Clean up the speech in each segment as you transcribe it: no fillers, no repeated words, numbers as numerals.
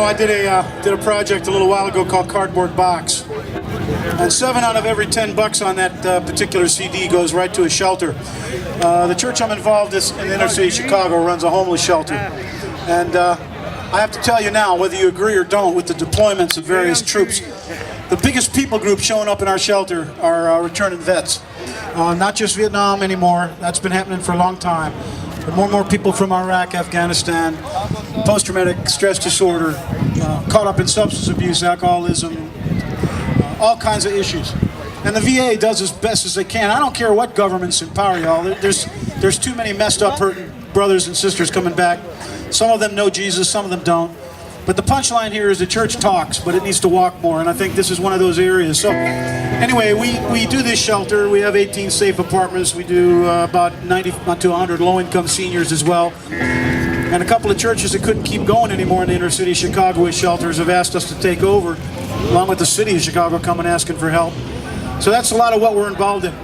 I did a project a little while ago called Cardboard Box, and 7 out of every 10 bucks on that particular CD goes right to a shelter. The church I'm involved in the inner city of Chicago runs a homeless shelter, and I have to tell you now, whether you agree or don't with the deployments of various troops, the biggest people group showing up in our shelter are returning vets. Not just Vietnam anymore, that's been happening for a long time. But more and more people from Iraq, Afghanistan, post-traumatic stress disorder, caught up in substance abuse, alcoholism, all kinds of issues. And the VA does as best as they can. I don't care what governments in power, y'all. There's too many messed up, hurting brothers and sisters coming back. Some of them know Jesus, some of them don't. But the punchline here is the church talks, but it needs to walk more, and I think this is one of those areas. So anyway, we do this shelter. We have 18 safe apartments. We do about 90 to 100 low-income seniors as well. And a couple of churches that couldn't keep going anymore in the inner city of Chicago with shelters have asked us to take over, along with the city of Chicago coming asking for help. So that's a lot of what we're involved in.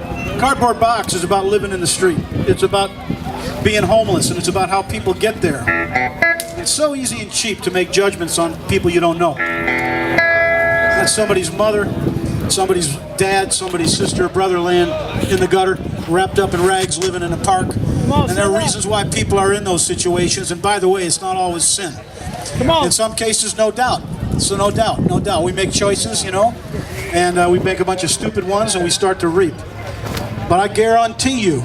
Cardboard Box is about living in the street. It's about being homeless, and it's about how people get there. It's so easy and cheap to make judgments on people you don't know. That's somebody's mother, somebody's dad, somebody's sister, brother laying in the gutter, wrapped up in rags, living in a park. And there are reasons why people are in those situations. And by the way, it's not always sin. In some cases, no doubt. So no doubt. We make choices, you know, and we make a bunch of stupid ones, and we start to reap. But I guarantee you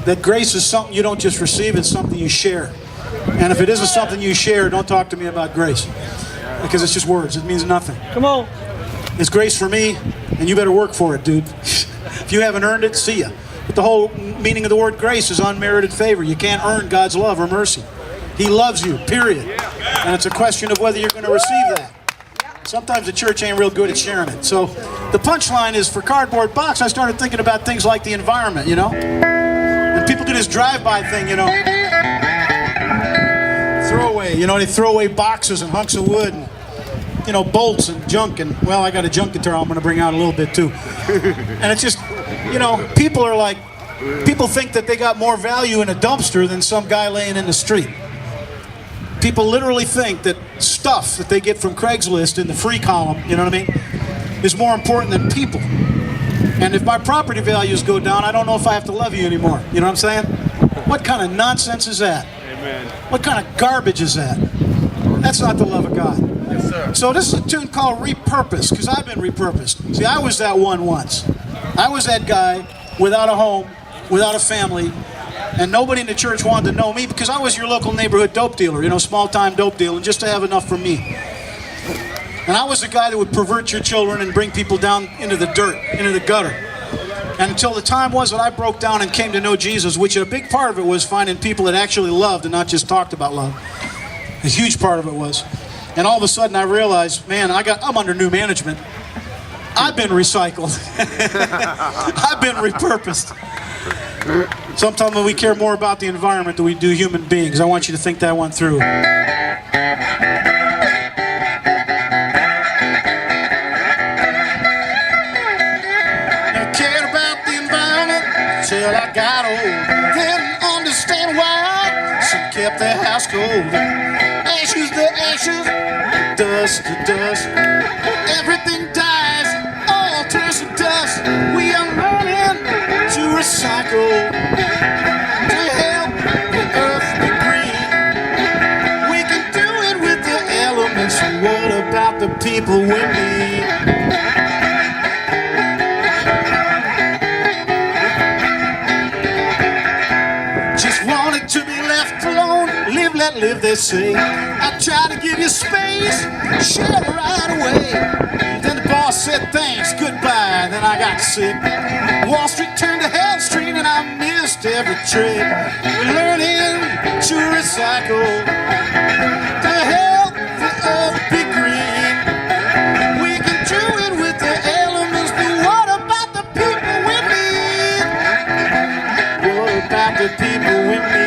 that grace is something you don't just receive, it's something you share. And if it isn't something you share, don't talk to me about grace, because it's just words. It means nothing. Come on. It's grace for me, and you better work for it, dude. If you haven't earned it, see ya. But the whole meaning of the word grace is unmerited favor. You can't earn God's love or mercy. He loves you, period. And it's a question of whether you're going to receive that. Sometimes the church ain't real good at sharing it. So the punchline is, for Cardboard Box, I started thinking about things like the environment, you know? And people do this drive-by thing, you know? Throwaway, you know, they throw away boxes and hunks of wood and, you know, bolts and junk. And, well, I got a junk guitar I'm going to bring out a little bit too. And it's just, you know, people are like, people think that they got more value in a dumpster than some guy laying in the street. People literally think that stuff that they get from Craigslist in the free column, you know what I mean, is more important than people. And if my property values go down, I don't know if I have to love you anymore. You know what I'm saying? What kind of nonsense is that? Amen. What kind of garbage is that? That's not the love of God. Yes, sir. So this is a tune called Repurposed, because I've been repurposed. See, I was that one once. I was that guy without a home, without a family, and nobody in the church wanted to know me because I was your local neighborhood dope dealer, you know, small-time dope dealer, just to have enough for me. And I was the guy that would pervert your children and bring people down into the dirt, into the gutter. And until the time was that I broke down and came to know Jesus, which a big part of it was finding people that actually loved and not just talked about love. A huge part of it was. And all of a sudden I realized, man, I'm under new management. I've been recycled. I've been repurposed. Sometimes we care more about the environment than we do human beings. I want you to think that one through. Till I got old, didn't understand why some kept their house cold. Ashes to ashes, dust to dust, everything dies, all turns to dust. We are learning to recycle, to help the earth be green. We can do it with the elements. What about the people we need? To be left alone, live, let live, they say. I tried to give you space, shut right away. Then the boss said thanks, goodbye, then I got sick. Wall Street turned to Hell Street and I missed every trick. We're learning to recycle, to help the earth be green. We can do it with the elements, but what about the people we need? What about the people we need?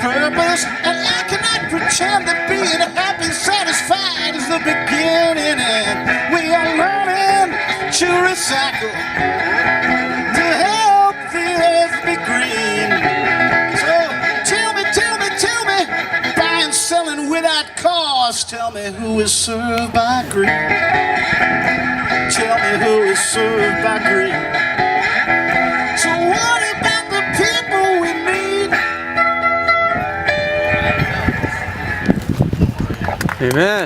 purpose, and I cannot pretend that being happy and satisfied is the beginning. And we are learning to recycle to help the earth be green. So tell me, buying, selling without cost. Tell me who is served by greed. Tell me who is served by greed. So what about the people we need? Amen.